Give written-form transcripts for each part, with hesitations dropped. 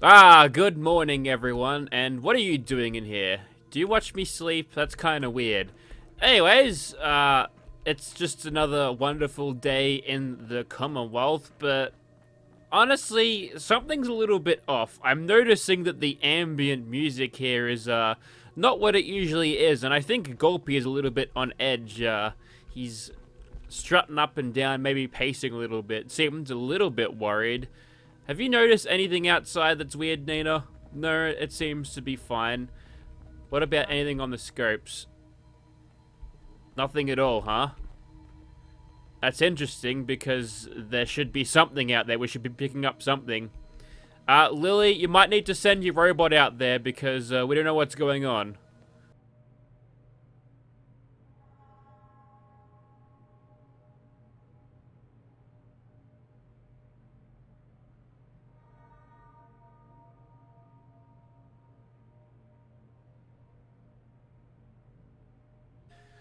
Good morning, everyone. And what are you doing in here? Do you watch me sleep? That's kind of weird. Anyways, it's just another wonderful day in the Commonwealth, but honestly, something's a little bit off. I'm noticing that the ambient music here is, not what it usually is, and I think Gulpy is a little bit on edge. He's strutting up and down, maybe pacing a little bit. Seems a little bit worried. Have you noticed anything outside that's weird, Nina? No, it seems to be fine. What about anything on the scopes? Nothing at all, huh? That's interesting because there should be something out there. We should be picking up something. Lily, you might need to send your robot out there because we don't know what's going on.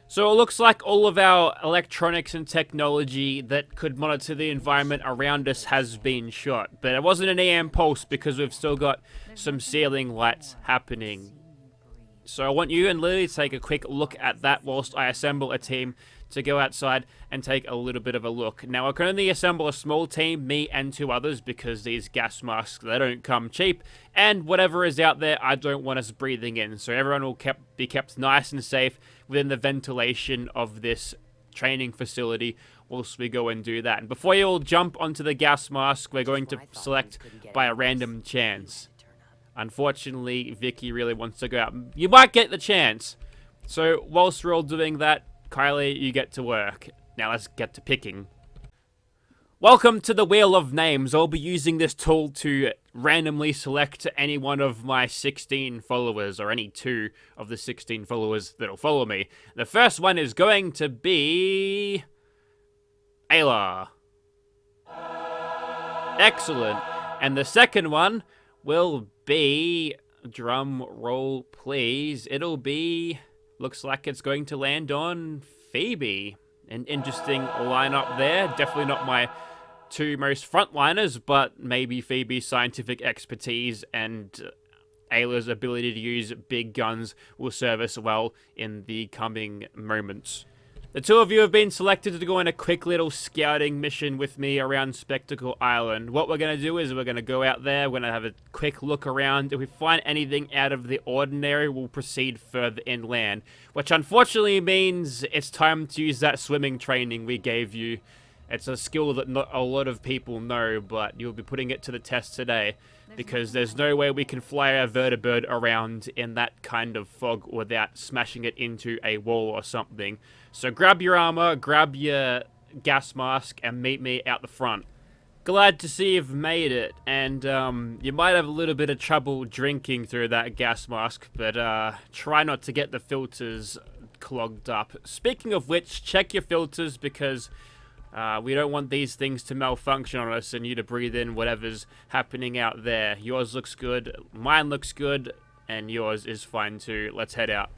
So it looks like all of our electronics and technology that could monitor the environment around us has been shot. But it wasn't an EM pulse because we've still got some ceiling lights happening. So I want you and Lily to take a quick look at that whilst I assemble a team to go outside and take a little bit of a look. Now I can only assemble a small team, me and 2 others, because these gas masks, they don't come cheap. And whatever is out there, I don't want us breathing in. So everyone will be kept nice and safe within the ventilation of this training facility whilst we go and do that. And before you all jump onto the gas mask, we're going to select by a random chance. Unfortunately, Vikkie really wants to go out. You might get the chance. So whilst we're all doing that, Kylie, you get to work. Now let's get to picking. Welcome to the Wheel of Names. I'll be using this tool to randomly select any one of my 16 followers, or any 2 of the 16 followers that'll follow me. The first one is going to be Ayla. Excellent. And the second one will be, drum roll please, it'll be, looks like it's going to land on Phoebe. An interesting lineup there. Definitely not my 2 most frontliners, but maybe Phoebe's scientific expertise and Ayla's ability to use big guns will serve us well in the coming moments. The 2 of you have been selected to go on a quick little scouting mission with me around Spectacle Island. What we're going to do is we're going to go out there, we're going to have a quick look around. If we find anything out of the ordinary, we'll proceed further inland. Which unfortunately means it's time to use that swimming training we gave you. It's a skill that not a lot of people know, but you'll be putting it to the test today. Because there's no way we can fly our vertibird around in that kind of fog without smashing it into a wall or something. So grab your armor, grab your gas mask, and meet me out the front. Glad to see you've made it, and you might have a little bit of trouble drinking through that gas mask, but try not to get the filters clogged up. Speaking of which, check your filters because we don't want these things to malfunction on us and you to breathe in whatever's happening out there. Yours looks good, mine looks good, and yours is fine too. Let's head out.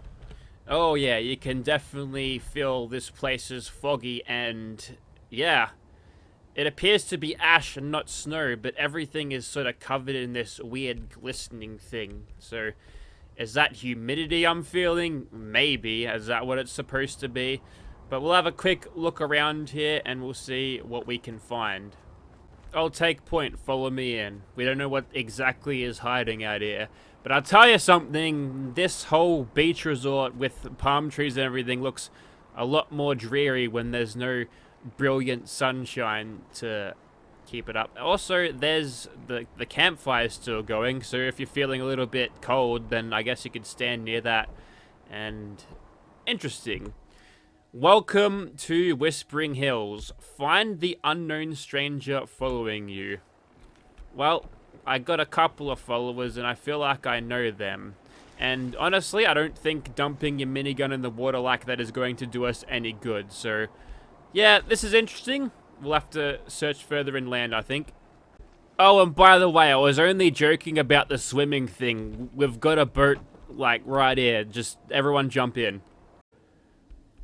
Oh yeah, you can definitely feel this place is foggy, and yeah, it appears to be ash and not snow, but everything is sort of covered in this weird glistening thing. So is that humidity I'm feeling? Maybe. Is that what it's supposed to be? But we'll have a quick look around here and we'll see what we can find. I'll take point, follow me in. We don't know what exactly is hiding out here. But I'll tell you something, this whole beach resort with palm trees and everything looks a lot more dreary when there's no brilliant sunshine to keep it up. Also, there's the campfire still going, so if you're feeling a little bit cold, then I guess you could stand near that. And interesting. Welcome to Whispering Hills. Find the unknown stranger following you. Well, I got a couple of followers and I feel like I know them. And honestly, I don't think dumping your minigun in the water like that is going to do us any good. So, yeah, this is interesting. We'll have to search further inland, I think. Oh, and by the way, I was only joking about the swimming thing. We've got a boat, like, right here. Just everyone jump in.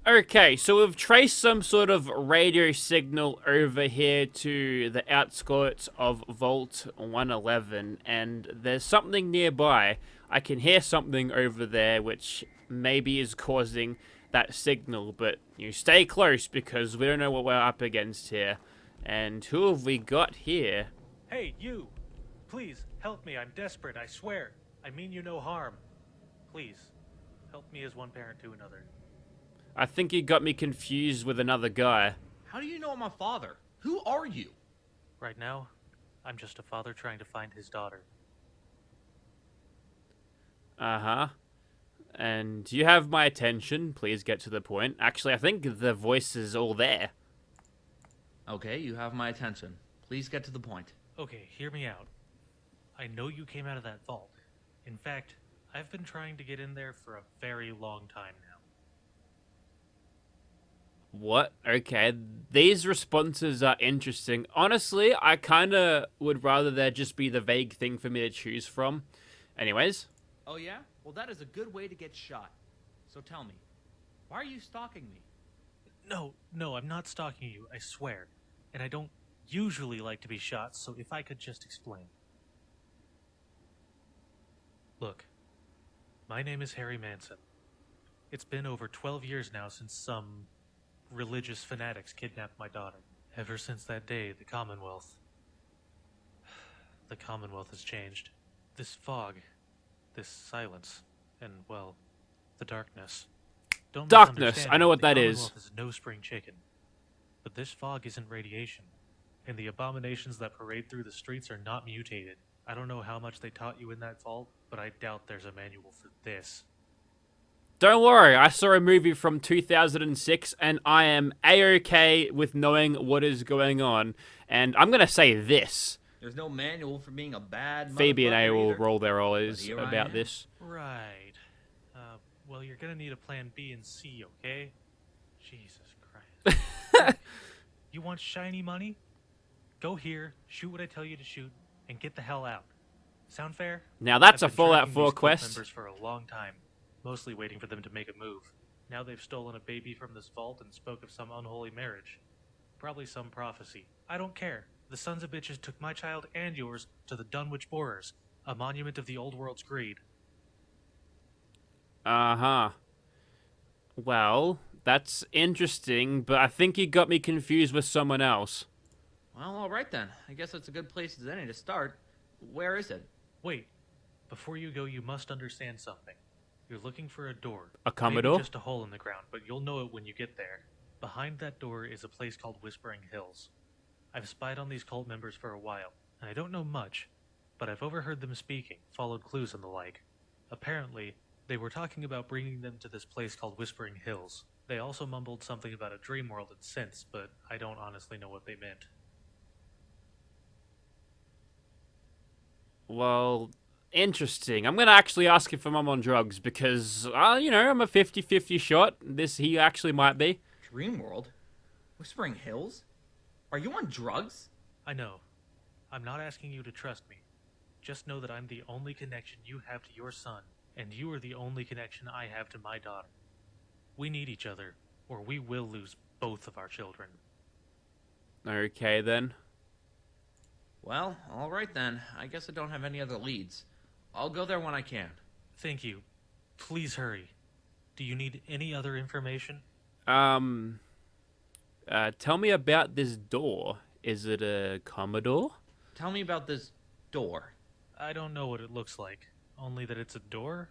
Okay, so we've traced some sort of radio signal over here to the outskirts of Vault 111, and there's something nearby. I can hear something over there which maybe is causing that signal, but you stay close because we don't know what we're up against here. And who have we got here? Hey, you! Please, help me. I'm desperate, I swear. I mean you no harm. Please, help me as one parent to another. I think you got me confused with another guy. How do you know I'm a father? Who are you? Right now, I'm just a father trying to find his daughter. Uh-huh. And you have my attention. Please get to the point. Actually, I think the voice is all there. Okay, you have my attention. Please get to the point. Okay, hear me out. I know you came out of that vault. In fact, I've been trying to get in there for a very long time now. What? Okay, these responses are interesting. Honestly, I kind of would rather there just be the vague thing for me to choose from. Anyways. Oh yeah? Well, that is a good way to get shot. So tell me, why are you stalking me? No, I'm not stalking you, I swear. And I don't usually like to be shot, so if I could just explain. Look, my name is Harry Manson. It's been over 12 years now since some religious fanatics kidnapped my daughter. Ever since that day, the Commonwealth has changed. This fog, this silence, and, well, the darkness. Don't Darkness, I misunderstand know me, what that the is. Commonwealth is no spring chicken. But this fog isn't radiation, and the abominations that parade through the streets are not mutated. I don't know how much they taught you in that vault, but I doubt there's a manual for this. Don't worry, I saw a movie from 2006 and I am A-okay with knowing what is going on. And I'm going to say this. There's no manual for being a bad Phoebe and I motherfucker will either. roll their eyes here I about am. this. Right. Well, you're gonna need a plan B and C, okay? Jesus Christ. Look, you want shiny money? Go here, shoot what I tell you to shoot, and get the hell out. Sound fair? Now that's I've a been Fallout tracking 4 these cult quest. members for a long time, mostly waiting for them to make a move. Now they've stolen a baby from this vault and spoke of some unholy marriage. Probably some prophecy. I don't care. The sons of bitches took my child and yours to the Dunwich Borers, a monument of the old world's greed. Uh-huh. Well, that's interesting, but I think you got me confused with someone else. Well, alright then. I guess that's a good place as any to start. Where is it? Wait, before you go, you must understand something. You're looking for a door. A Commodore? Maybe just a hole in the ground, but you'll know it when you get there. Behind that door is a place called Whispering Hills. I've spied on these cult members for a while, and I don't know much, but I've overheard them speaking, followed clues and the like. Apparently, they were talking about bringing them to this place called Whispering Hills. They also mumbled something about a dream world and sense, but I don't honestly know what they meant. Well, interesting. I'm going to actually ask if I'm on drugs because, you know, I'm a 50-50 shot. He actually might be. Dreamworld? Whispering Hills? Are you on drugs? I know. I'm not asking you to trust me. Just know that I'm the only connection you have to your son, and you are the only connection I have to my daughter. We need each other, or we will lose both of our children. Okay, then. Well, alright then. I guess I don't have any other leads. I'll go there when I can. Thank you. Please hurry. Do you need any other information? Tell me about this door. Is it a Commodore? Tell me about this door. I don't know what it looks like. Only that it's a door?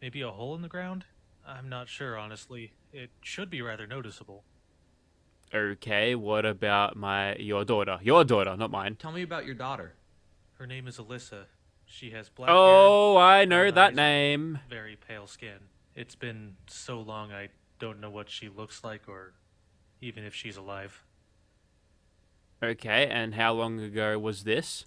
Maybe a hole in the ground? I'm not sure, honestly. It should be rather noticeable. Okay, what about your daughter? Your daughter, not mine. Tell me about your daughter. Her name is Alyssa. She has black Oh, hair, I know brown that eyes, name. very pale skin. It's been so long I don't know what she looks like or even if she's alive. Okay, and how long ago was this?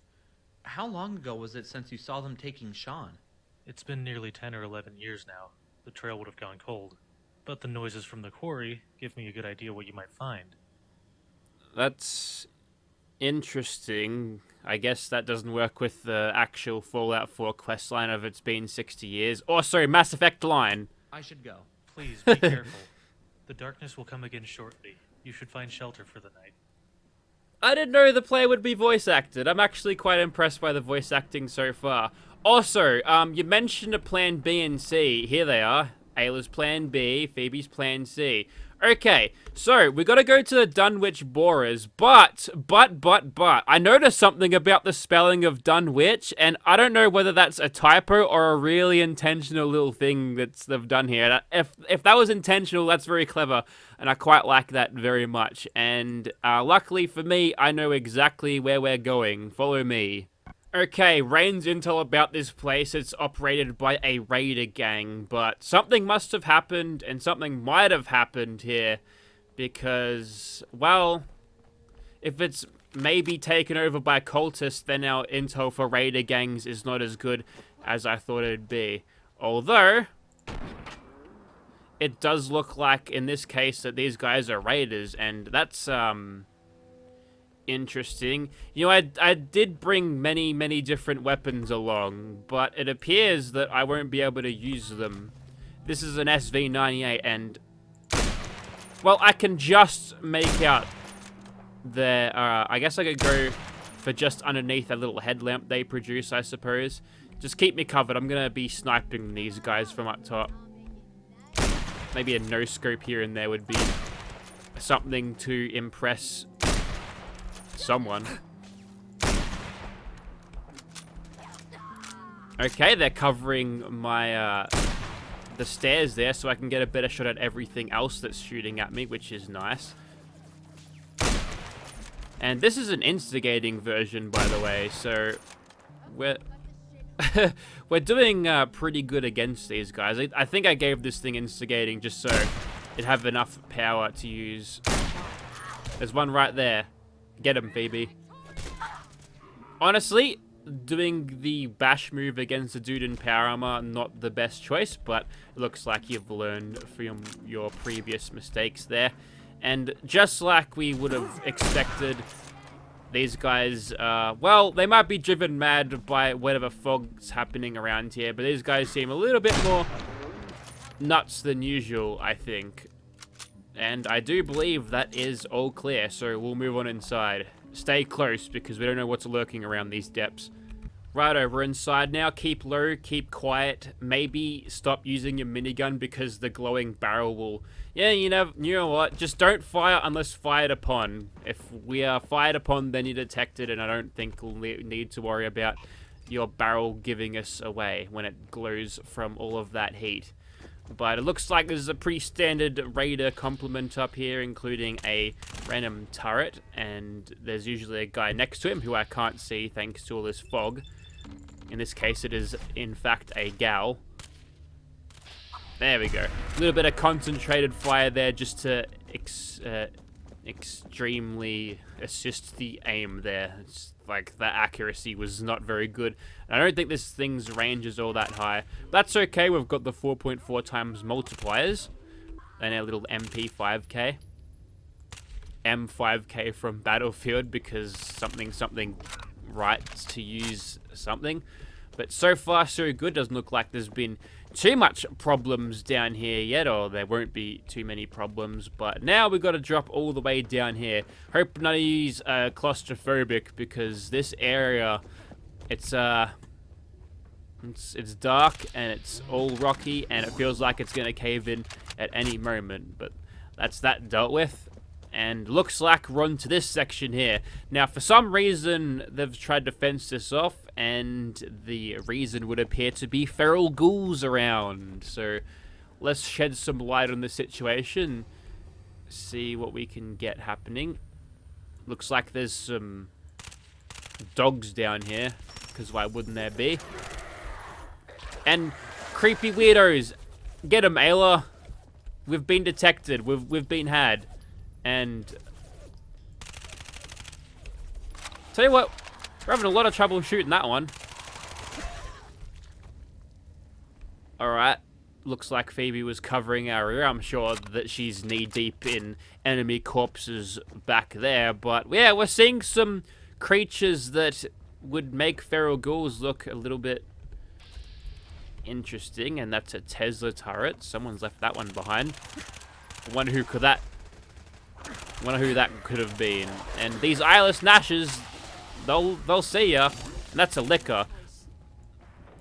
How long ago was it since you saw them taking Sean? It's been nearly 10 or 11 years now. The trail would have gone cold. But the noises from the quarry give me a good idea what you might find. That's interesting. I guess that doesn't work with the actual Fallout 4 questline of it's been 60 years. Or, sorry, Mass Effect line. I should go. Please be careful. The darkness will come again shortly. You should find shelter for the night. I didn't know the play would be voice acted. I'm actually quite impressed by the voice acting so far. Also, you mentioned a plan B and C. Here they are. Ayla's plan B, Phoebe's plan C. Okay, so we gotta go to the Dunwich Borers, but, I noticed something about the spelling of Dunwich, and I don't know whether that's a typo or a really intentional little thing they've done here. If that was intentional, that's very clever, and I quite like that very much. And luckily for me, I know exactly where we're going. Follow me. Okay, Raine's intel about this place, it's operated by a raider gang, but something must have happened, and something might have happened here, because, well, if it's maybe taken over by cultists, then our intel for raider gangs is not as good as I thought it'd be. Although, it does look like, in this case, that these guys are raiders, and that's, interesting. You know, I did bring many different weapons along, but it appears that I won't be able to use them. This is an SV98, and, well, I can just make out their, I guess I could go for just underneath a little headlamp they produce, I suppose. Just keep me covered. I'm gonna be sniping these guys from up top. Maybe a no-scope here and there would be something to impress someone. Okay, they're covering my, the stairs there so I can get a better shot at everything else that's shooting at me, which is nice. And this is an instigating version, by the way, so we're we're doing pretty good against these guys. I think I gave this thing instigating just so it'd have enough power to use. There's one right there. Get him, Phoebe. Honestly, doing the bash move against the dude in power armor, not the best choice, but it looks like you've learned from your previous mistakes there. And just like we would have expected, these guys, well, they might be driven mad by whatever fog's happening around here, but these guys seem a little bit more nuts than usual, I think. And I do believe that is all clear, so we'll move on inside. Stay close, because we don't know what's lurking around these depths. Righto, we're inside now. Keep low, keep quiet. Maybe stop using your minigun, because the glowing barrel will... Yeah, you know what? Just don't fire unless fired upon. If we are fired upon, then you're detected, and I don't think we'll need to worry about your barrel giving us away when it glows from all of that heat. But it looks like there's a pretty standard raider complement up here, including a random turret, and there's usually a guy next to him who I can't see thanks to all this fog. In this case, it is, in fact, a gal. There we go. A little bit of concentrated fire there just to extremely assist the aim there. It's like, the accuracy was not very good. I don't think this thing's range is all that high. That's okay, we've got the 4.4 times multipliers. And a little MP5K. M5K from Battlefield, because something writes to use something. But so far, so good. Doesn't look like there's been too much problems down here yet, or there won't be too many problems. But now we've got to drop all the way down here. Hope none of you's claustrophobic, because this area, it's dark and it's all rocky, and it feels like it's gonna cave in at any moment. But that's that dealt with. And looks like we're on to this section here. Now, for some reason, they've tried to fence this off, and the reason would appear to be feral ghouls around. So, let's shed some light on the situation, see what we can get happening. Looks like there's some dogs down here, because why wouldn't there be? And creepy weirdos. Get them, Ayla. We've been detected. We've been had. And tell you what, we're having a lot of trouble shooting that one. Alright, looks like Phoebe was covering our rear. I'm sure that she's knee-deep in enemy corpses back there. But yeah, we're seeing some creatures that would make feral ghouls look a little bit interesting. And that's a Tesla turret. Someone's left that one behind. Wonder who that could have been. And these eyeless Nashes, they'll see ya. And that's a liquor.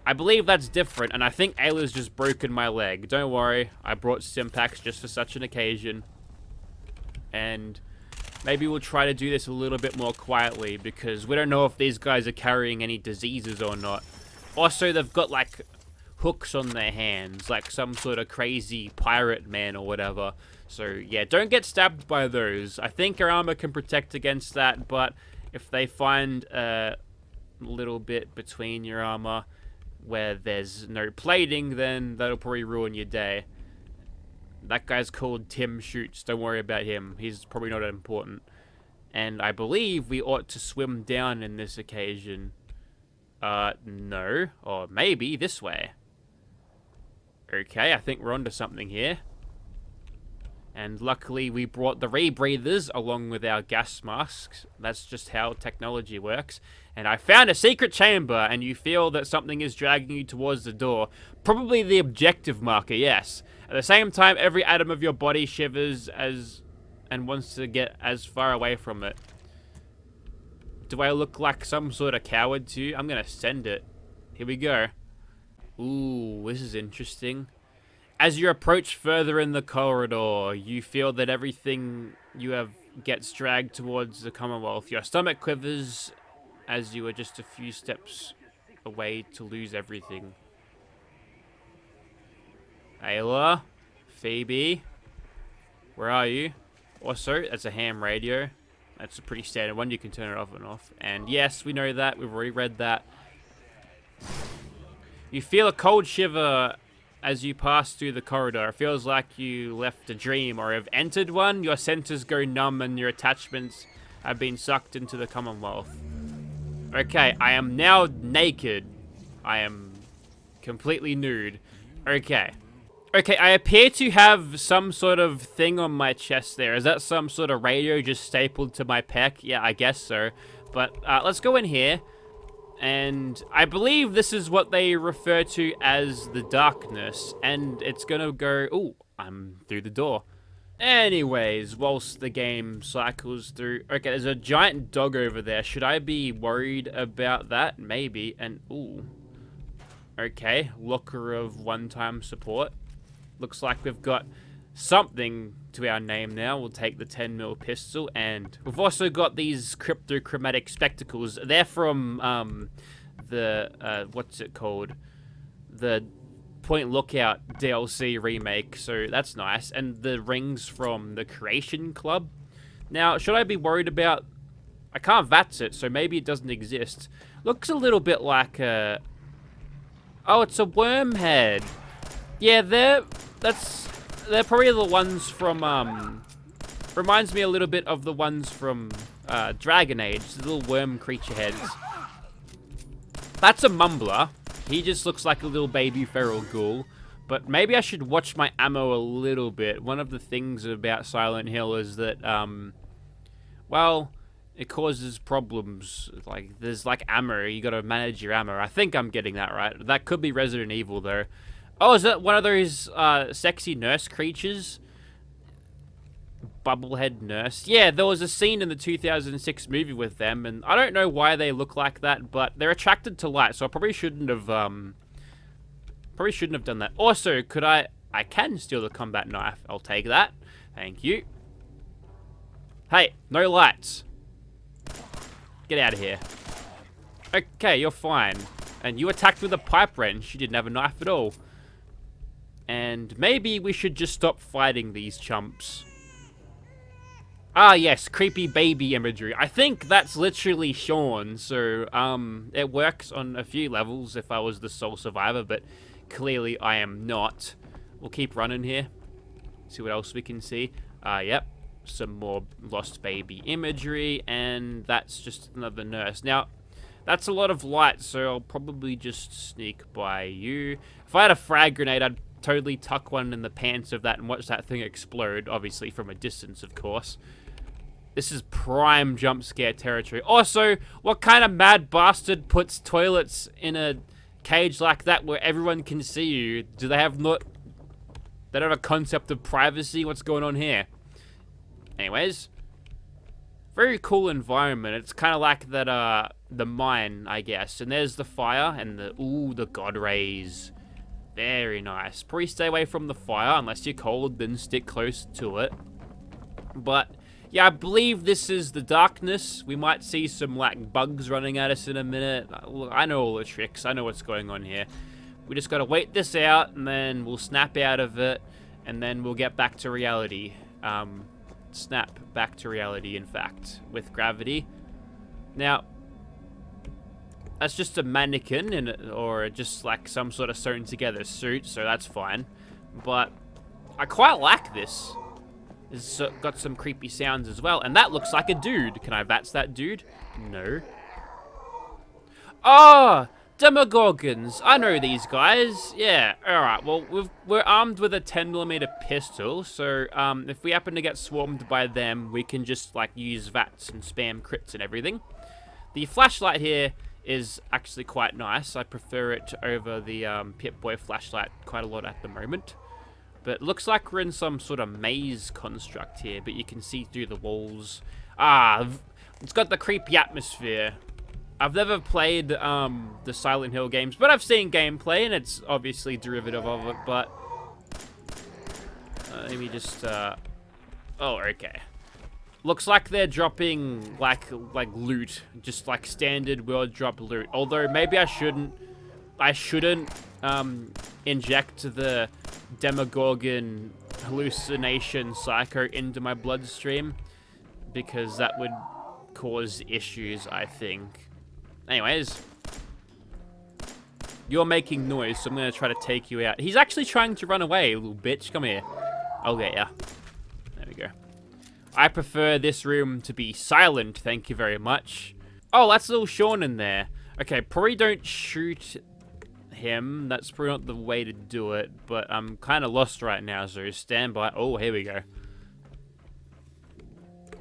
I believe that's different, and I think Ayla's just broken my leg. Don't worry, I brought Stimpaks just for such an occasion. And maybe we'll try to do this a little bit more quietly, because we don't know if these guys are carrying any diseases or not. Also, they've got, like, hooks on their hands, like some sort of crazy pirate man or whatever. So, yeah, don't get stabbed by those. I think your armor can protect against that, but if they find a little bit between your armor where there's no plating, then that'll probably ruin your day. That guy's called Tim Shoots. Don't worry about him. He's probably not important. And I believe we ought to swim down in this occasion. No. Or maybe this way. Okay, I think we're onto something here. And luckily we brought the rebreathers along with our gas masks. That's just how technology works. And I found a secret chamber, and you feel that something is dragging you towards the door. Probably the objective marker, yes. At the same time, every atom of your body shivers and wants to get as far away from it. Do I look like some sort of coward to you? I'm gonna send it. Here we go. Ooh, this is interesting. As you approach further in the corridor, you feel that everything you have gets dragged towards the Commonwealth. Your stomach quivers as you are just a few steps away to lose everything. Ayla, Phoebe, where are you? Also, that's a ham radio. That's a pretty standard one. You can turn it off and off. And yes, we know that. We've already read that. You feel a cold shiver as you pass through the corridor. It feels like you left a dream or have entered one. Your senses go numb and your attachments have been sucked into the Commonwealth. Okay, I am now naked. I am completely nude. Okay. Okay, I appear to have some sort of thing on my chest there. Is that some sort of radio just stapled to my pec? Yeah, I guess so. But let's go in here. And I believe this is what they refer to as the darkness. And it's gonna go... Ooh, I'm through the door. Anyways, whilst the game cycles through... Okay, there's a giant dog over there. Should I be worried about that? Maybe. And, ooh. Okay, locker of one-time support. Looks like we've got something to our name now. We'll take the 10mm pistol. And we've also got these cryptochromatic spectacles. They're from, what's it called? The Point Lookout DLC remake, so that's nice. And the rings from the Creation Club. Now, should I be worried about... I can't VATS it, so maybe it doesn't exist. Looks a little bit like a... Oh, it's a worm head. Yeah, they're probably the ones from, reminds me a little bit of the ones from Dragon Age, the little worm creature heads. That's a mumbler. He just looks like a little baby feral ghoul. But maybe I should watch my ammo a little bit. One of the things about Silent Hill is that, well, it causes problems. Like, there's like ammo. You gotta manage your ammo. I think I'm getting that right. That could be Resident Evil, though. Oh, is that one of those sexy nurse creatures? Bubblehead nurse. Yeah, there was a scene in the 2006 movie with them, and I don't know why they look like that, but they're attracted to light, so I probably shouldn't have done that. Also, I can steal the combat knife. I'll take that. Thank you. Hey, no lights. Get out of here. Okay, you're fine. And you attacked with a pipe wrench. You didn't have a knife at all. And maybe we should just stop fighting these chumps. Ah, yes, creepy baby imagery. I think that's literally Sean, so, it works on a few levels if I was the sole survivor, but clearly I am not. We'll keep running here. See what else we can see. Yep, some more lost baby imagery, and that's just another nurse. Now, that's a lot of light, so I'll probably just sneak by you. If I had a frag grenade, I'd totally tuck one in the pants of that and watch that thing explode, obviously from a distance, of course. This is prime jump scare territory. Also, what kind of mad bastard puts toilets in a cage like that where everyone can see you? Do they have not... They don't have a concept of privacy. What's going on here? Anyways. Very cool environment. It's kind of like that, the mine, I guess. And there's the fire and the god rays. Very nice. Probably stay away from the fire unless you're cold, then stick close to it. But, yeah, I believe this is the darkness. We might see some, like, bugs running at us in a minute. I know all the tricks. I know what's going on here. We just gotta wait this out, and then we'll snap out of it, and then we'll get back to reality. Snap back to reality, in fact, with gravity. Now, that's just a mannequin, or just like some sort of sewn together suit, so that's fine. But I quite like this. It's got some creepy sounds as well, and that looks like a dude. Can I VATS that dude? No. Oh! Demogorgons. I know these guys. Yeah, alright. Well, we're armed with a 10mm pistol, so if we happen to get swarmed by them, we can just, like, use VATS and spam crits and everything. The flashlight here is actually quite nice. I prefer it over the Pip-Boy flashlight quite a lot at the moment. But it looks like we're in some sort of maze construct here, but you can see through the walls. Ah, it's got the creepy atmosphere. I've never played the Silent Hill games, but I've seen gameplay, and it's obviously derivative of it, but... let me just... oh, okay. Looks like they're dropping, like loot. Just, like, standard world drop loot. Although, maybe I shouldn't inject the Demogorgon hallucination psycho into my bloodstream, because that would cause issues, I think. Anyways, you're making noise, so I'm going to try to take you out. He's actually trying to run away, little bitch. Come here. I'll get ya. There we go. I prefer this room to be silent, thank you very much. Oh, that's little Sean in there. Okay, probably don't shoot him. That's probably not the way to do it, but I'm kind of lost right now, so stand by. Oh, here we go.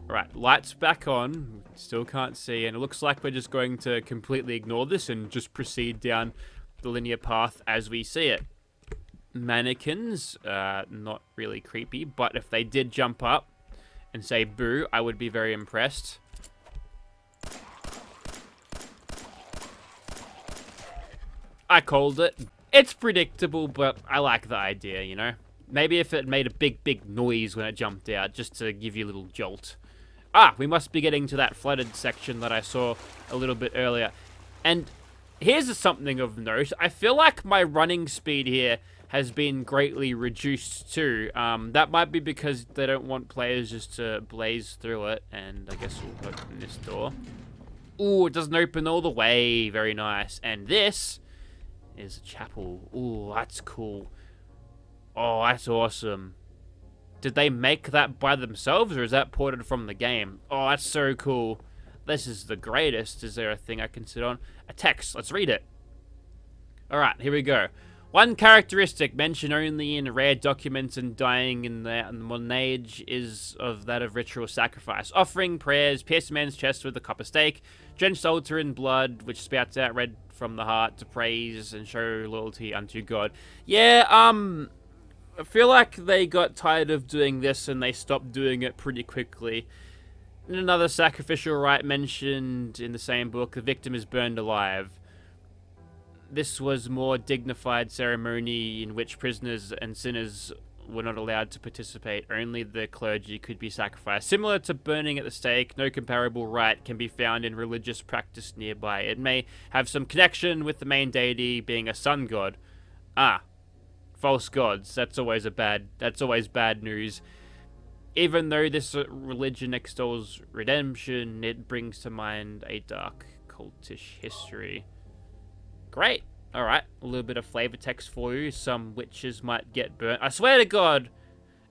Right, lights back on. Still can't see, and it looks like we're just going to completely ignore this and just proceed down the linear path as we see it. Mannequins, not really creepy, but if they did jump up and say boo, I would be very impressed. I called it. It's predictable, but I like the idea, you know? Maybe if it made a big noise when it jumped out, just to give you a little jolt. Ah, we must be getting to that flooded section that I saw a little bit earlier. And here's something of note. I feel like my running speed here has been greatly reduced too. That might be because they don't want players just to blaze through it. And I guess we'll open this door. Ooh, it doesn't open all the way. Very nice. And this is a chapel. Ooh, that's cool. Oh, that's awesome. Did they make that by themselves, or is that ported from the game? Oh, that's so cool. This is the greatest. Is there a thing I can sit on? A text. Let's read it. Alright, here we go. One characteristic mentioned only in rare documents and dying in the modern age is of that of ritual sacrifice. Offering prayers, pierce a man's chest with a copper stake, drenched altar in blood, which spouts out red from the heart to praise and show loyalty unto God. Yeah, I feel like they got tired of doing this and they stopped doing it pretty quickly. In another sacrificial rite mentioned in the same book, the victim is burned alive. This was more dignified ceremony in which prisoners and sinners were not allowed to participate. Only the clergy could be sacrificed. Similar to burning at the stake, no comparable rite can be found in religious practice nearby. It may have some connection with the main deity being a sun god. Ah. False gods. That's always bad news. Even though this religion extols redemption, it brings to mind a dark cultish history. Great. Alright, a little bit of flavor text for you. Some witches might get burnt. I swear to God,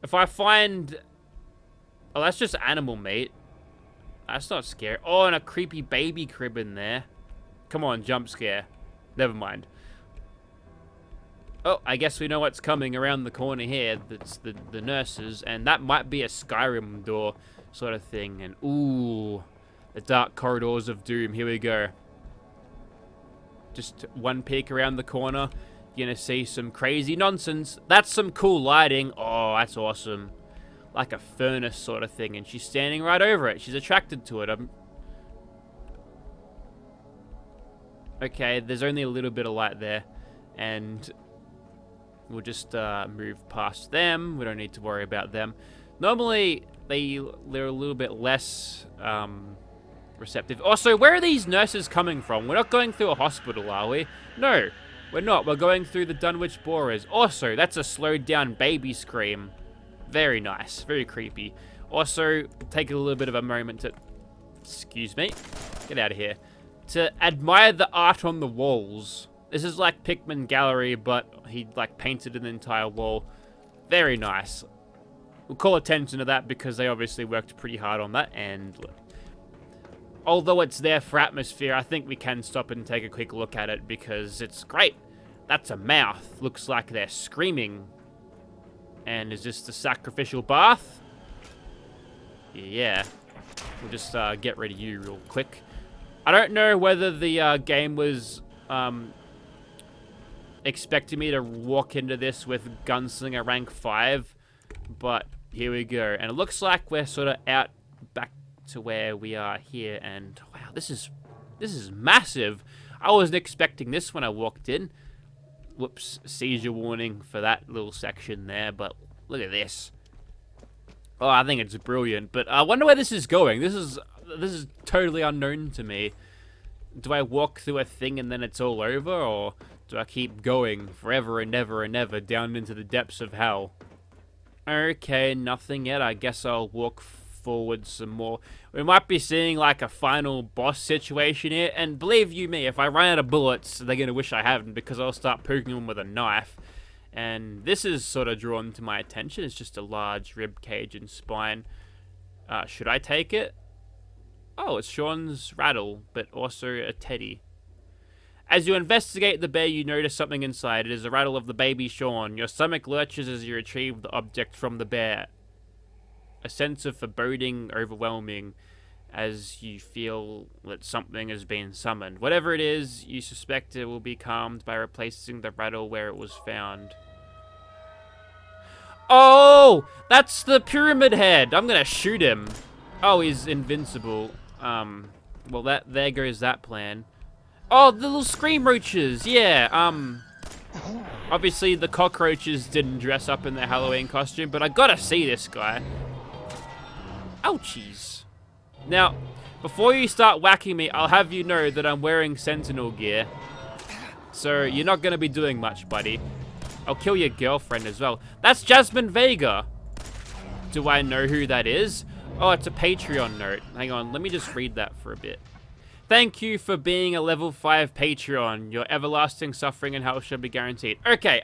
if I find... Oh, that's just animal meat. That's not scary. Oh, and a creepy baby crib in there. Come on, jump scare. Never mind. Oh, I guess we know what's coming around the corner here. That's the nurses, and that might be a Skyrim door sort of thing. And ooh, the dark corridors of doom. Here we go. Just one peek around the corner. You're gonna see some crazy nonsense. That's some cool lighting. Oh, that's awesome. Like a furnace sort of thing, and she's standing right over it. She's attracted to it. Okay, there's only a little bit of light there, and we'll just move past them. We don't need to worry about them. Normally, they're a little bit less receptive. Also, where are these nurses coming from? We're not going through a hospital, are we? No, we're not. We're going through the Dunwich borers. Also, that's a slowed down baby scream. Very nice. Very creepy. Also, take a little bit of a moment to... Excuse me. Get out of here. To admire the art on the walls. This is like Pikmin Gallery, but he like painted an entire wall. Very nice. We'll call attention to that because they obviously worked pretty hard on that, and although it's there for atmosphere, I think we can stop and take a quick look at it because it's great. That's a mouth. Looks like they're screaming. And is this the sacrificial bath? Yeah. We'll just get rid of you real quick. I don't know whether the game was expecting me to walk into this with Gunslinger rank 5, but here we go. And it looks like we're sort of out back to where we are here, and wow, this is massive. I wasn't expecting this when I walked in. Whoops, seizure warning for that little section there, but look at this. Oh, I think it's brilliant, but I wonder where this is going. This is totally unknown to me. Do I walk through a thing and then it's all over, or do I keep going forever and ever and ever down into the depths of hell? Okay, nothing yet. I guess I'll walk forward some more. We might be seeing like a final boss situation here, and believe you me, if I run out of bullets, they're gonna wish I haven't, because I'll start poking them with a knife. And this is sort of drawn to my attention. It's just a large rib cage and spine. Should I take it? Oh, it's Sean's rattle, but also a teddy. As you investigate the bear, you notice something inside. It is the rattle of the baby Sean. Your stomach lurches as you retrieve the object from the bear. A sense of foreboding overwhelming as you feel that something has been summoned. Whatever it is, you suspect it will be calmed by replacing the rattle where it was found. Oh! That's the pyramid head! I'm gonna shoot him. Oh, he's invincible. Well, there goes that plan. Oh, the little scream roaches! Yeah, obviously the cockroaches didn't dress up in their Halloween costume, but I gotta see this guy. Ouchies. Now, before you start whacking me, I'll have you know that I'm wearing Sentinel gear. So, you're not going to be doing much, buddy. I'll kill your girlfriend as well. That's Jasmine Vega. Do I know who that is? Oh, it's a Patreon note. Hang on, let me just read that for a bit. Thank you for being a level 5 Patreon. Your everlasting suffering and health shall be guaranteed. Okay,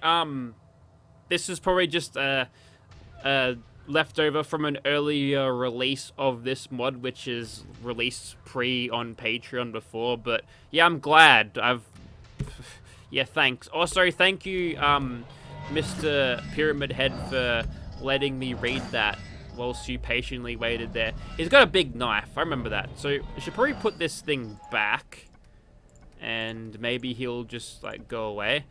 this is probably just a leftover from an earlier release of this mod, which is released on Patreon before, but yeah, I'm glad. Yeah, thanks. Also, thank you, Mr. Pyramid Head, for letting me read that whilst you patiently waited there. He's got a big knife, I remember that. So, I should probably put this thing back, and maybe he'll just, like, go away.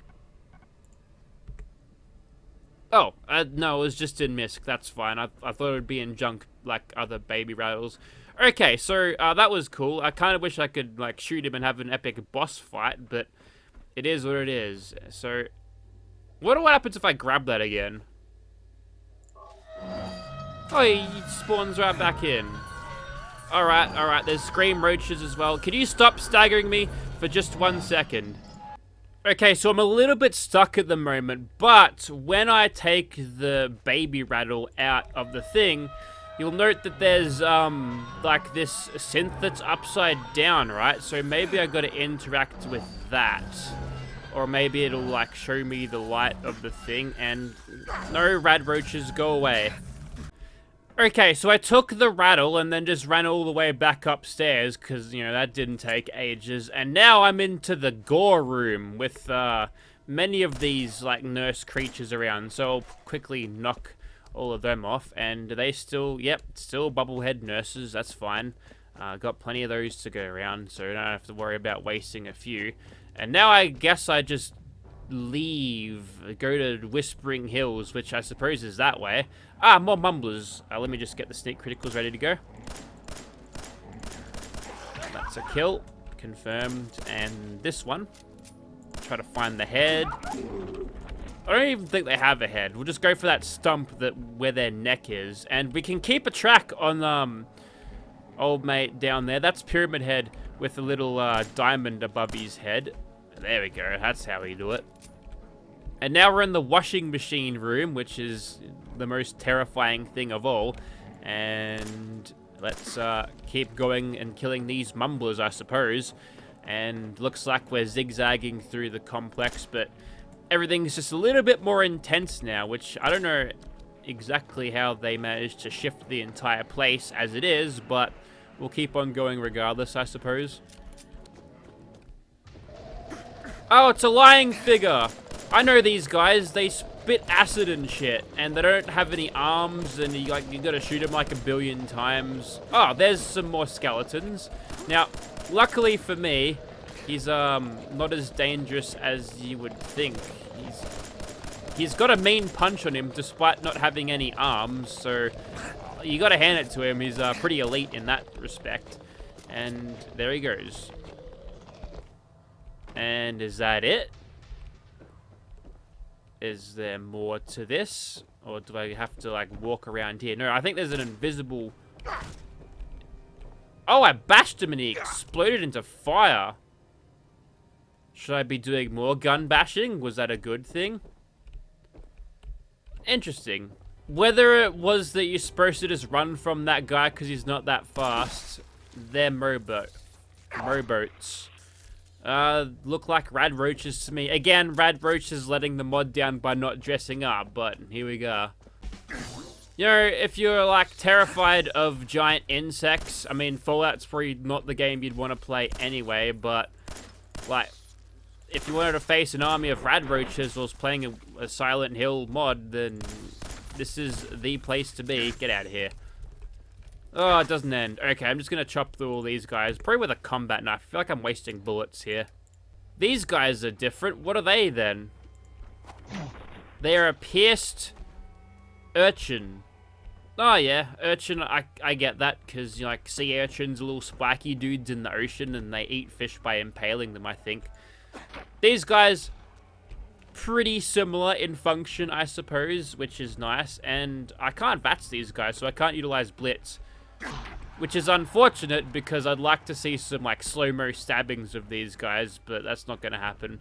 Oh, no, it was just in Misk. That's fine. I thought it would be in junk like other baby rattles. Okay, so that was cool. I kind of wish I could like shoot him and have an epic boss fight, but it is what it is. So, what happens if I grab that again? Oh, he spawns right back in. Alright. There's scream roaches as well. Can you stop staggering me for just 1 second? Okay, so I'm a little bit stuck at the moment, but when I take the baby rattle out of the thing, you'll note that there's, like this synth that's upside down, right? So maybe I gotta interact with that. Or maybe it'll, like, show me the light of the thing, and no, rad roaches, go away. Okay, so I took the rattle and then just ran all the way back upstairs because, you know, that didn't take ages. And now I'm into the gore room with many of these, like, nurse creatures around. So I'll quickly knock all of them off. And they still, yep, still bubblehead nurses. That's fine. Got plenty of those to go around, so I don't have to worry about wasting a few. And now I guess I just leave, go to Whispering Hills, which I suppose is that way. Ah, more mumblers. Let me just get the sneak criticals ready to go. That's a kill. Confirmed. And this one. Try to find the head. I don't even think they have a head. We'll just go for that stump where their neck is. And we can keep a track on old mate down there. That's Pyramid Head with a little diamond above his head. There we go. That's how we do it. And now we're in the washing machine room, which is the most terrifying thing of all. And let's keep going and killing these mumblers, I suppose. And looks like we're zigzagging through the complex, but everything's just a little bit more intense now, which I don't know exactly how they managed to shift the entire place as it is, but we'll keep on going regardless, I suppose. Oh, it's a lying figure. I know these guys. They spit acid and shit, and they don't have any arms, and you gotta shoot them like a billion times. Oh, there's some more skeletons. Now, luckily for me, he's not as dangerous as you would think. He's got a mean punch on him despite not having any arms, so you gotta hand it to him. He's pretty elite in that respect. And there he goes. And is that it? Is there more to this? Or do I have to, like, walk around here? No, I think there's an invisible... Oh, I bashed him and he exploded into fire. Should I be doing more gun bashing? Was that a good thing? Interesting. Whether it was that you're supposed to just run from that guy because he's not that fast, they're moboats. Look like rad roaches to me. Again, rad roaches letting the mod down by not dressing up, but here we go. You know, if you're, like, terrified of giant insects, I mean, Fallout's probably not the game you'd want to play anyway, but, like, if you wanted to face an army of rad roaches whilst playing a Silent Hill mod, then this is the place to be. Get out of here. Oh, it doesn't end. Okay, I'm just going to chop through all these guys, probably with a combat knife. I feel like I'm wasting bullets here. These guys are different. What are they, then? They are a pierced urchin. Oh, yeah. Urchin, I get that, because, you know, like, sea urchins are little spiky dudes in the ocean, and they eat fish by impaling them, I think. These guys, pretty similar in function, I suppose, which is nice. And I can't VATS these guys, so I can't utilize Blitz. Which is unfortunate, because I'd like to see some, like, slow-mo stabbings of these guys, but that's not going to happen.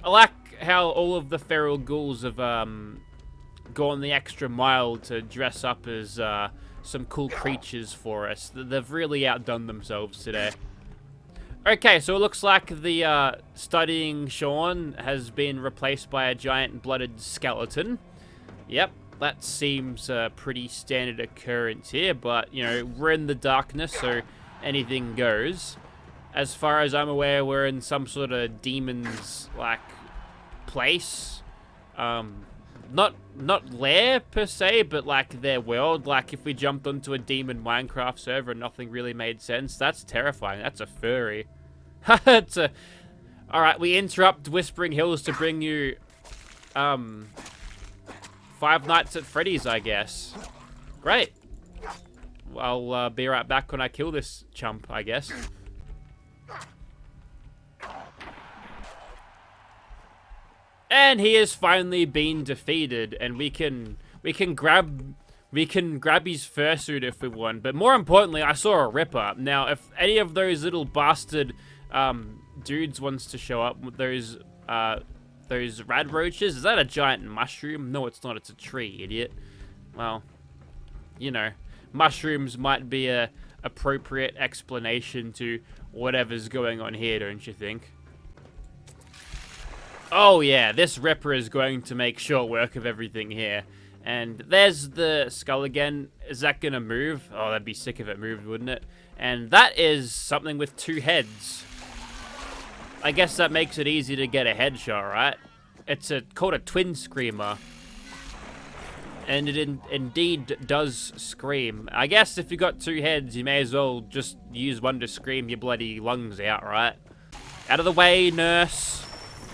I like how all of the feral ghouls have, gone the extra mile to dress up as some cool creatures for us. They've really outdone themselves today. Okay, so it looks like the studying Sean has been replaced by a giant blooded skeleton. Yep, that seems a pretty standard occurrence here, but, you know, we're in the darkness, so anything goes. As far as I'm aware, we're in some sort of demon's, like, place. Not lair per se, but like their world. Like if we jumped onto a demon Minecraft server and nothing really made sense, that's terrifying. That's a furry. That's a... Alright, we interrupt Whispering Hills to bring you Five Nights at Freddy's, I guess. Great. I'll be right back when I kill this chump, I guess. And he has finally been defeated, and we can grab his fursuit if we want. But more importantly, I saw a Ripper. Now, if any of those little bastard dudes wants to show up, those rad roaches, is that a giant mushroom? No, it's not. It's a tree, idiot. Well, you know, mushrooms might be a appropriate explanation to whatever's going on here, don't you think? Oh yeah, this Ripper is going to make short work of everything here. And there's the skull again. Is that going to move? Oh, that'd be sick if it moved, wouldn't it? And that is something with two heads. I guess that makes it easy to get a headshot, right? It's called a twin screamer. And it indeed does scream. I guess if you got two heads, you may as well just use one to scream your bloody lungs out, right? Out of the way, nurse.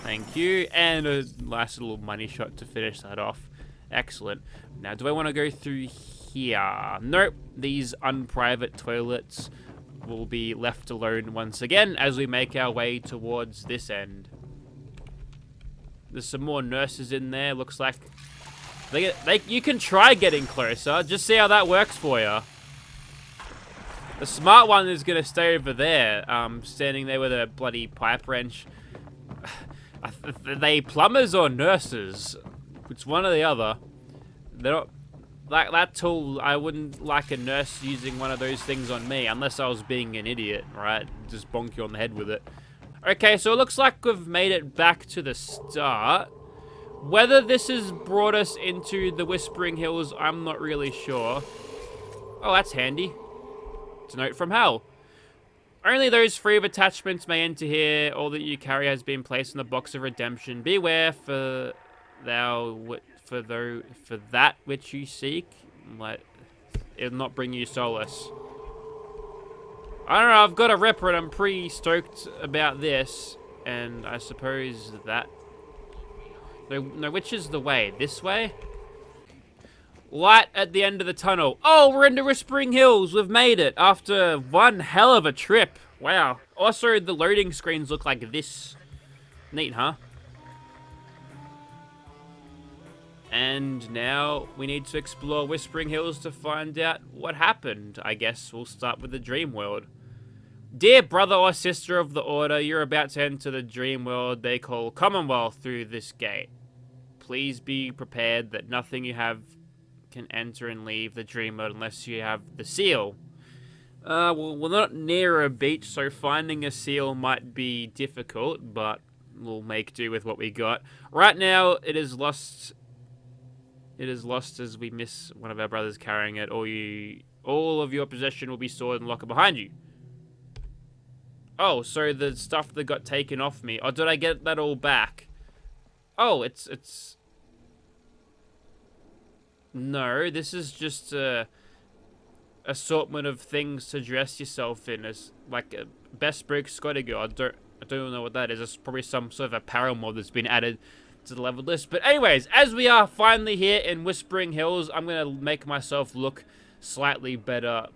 Thank you. And a nice little money shot to finish that off. Excellent. Now, do I want to go through here? Nope. These unprivate toilets will be left alone once again as we make our way towards this end. There's some more nurses in there. Looks like you can try getting closer. Just see how that works for you. The smart one is going to stay over there, standing there with a bloody pipe wrench. Are they plumbers or nurses? It's one or the other. They're not... Like that tool, I wouldn't like a nurse using one of those things on me, unless I was being an idiot, right? Just bonk you on the head with it. Okay, so it looks like we've made it back to the start. Whether this has brought us into the Whispering Hills, I'm not really sure. Oh, that's handy. It's a note from hell. Only those free of attachments may enter here. All that you carry has been placed in the box of redemption. Beware for that which you seek. It'll not bring you solace. I don't know, I've got a ripper and I'm pretty stoked about this. And I suppose that... No, which is the way? This way? Light at the end of the tunnel. Oh, we're into Whispering Hills. We've made it after one hell of a trip. Wow. Also, the loading screens look like this. Neat, huh? And now we need to explore Whispering Hills to find out what happened. I guess we'll start with the dream world. Dear brother or sister of the Order, you're about to enter the dream world they call Commonwealth through this gate. Please be prepared that nothing you have can enter and leave the dream world unless you have the seal. Well, we're not near a beach, so finding a seal might be difficult, but we'll make do with what we got. Right now, it is lost. It is lost as we miss one of our brothers carrying it. All of your possession will be stored in the locker behind you. Oh, so the stuff that got taken off me. Or did I get that all back? Oh, it's... No, this is just a assortment of things to dress yourself in, as like a best broke Scotty girl. I don't know what that is. It's probably some sort of apparel mod that's been added to the level list. But anyways, as we are finally here in Whispering Hills, I'm gonna make myself look slightly better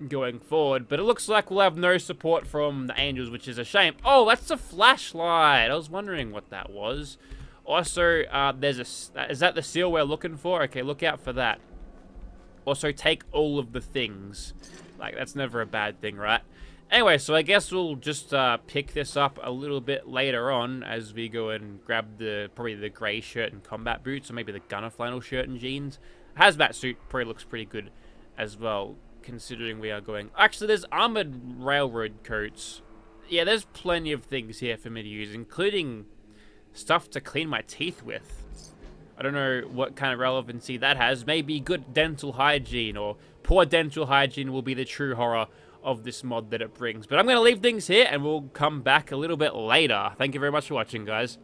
going forward. But it looks like we'll have no support from the angels, which is a shame. Oh, that's a flashlight. I was wondering what that was. Also, is that the seal we're looking for? Okay, look out for that. Also, take all of the things. Like, that's never a bad thing, right? Anyway, so I guess we'll just pick this up a little bit later on as we go and grab probably the grey shirt and combat boots, or maybe the gunner flannel shirt and jeans. Hazmat suit probably looks pretty good as well, considering we are going... Actually, there's armored railroad coats. Yeah, there's plenty of things here for me to use, including stuff to clean my teeth with. I don't know what kind of relevancy that has. Maybe good dental hygiene, or poor dental hygiene will be the true horror of this mod that it brings. But I'm going to leave things here, and we'll come back a little bit later. Thank you very much for watching, guys.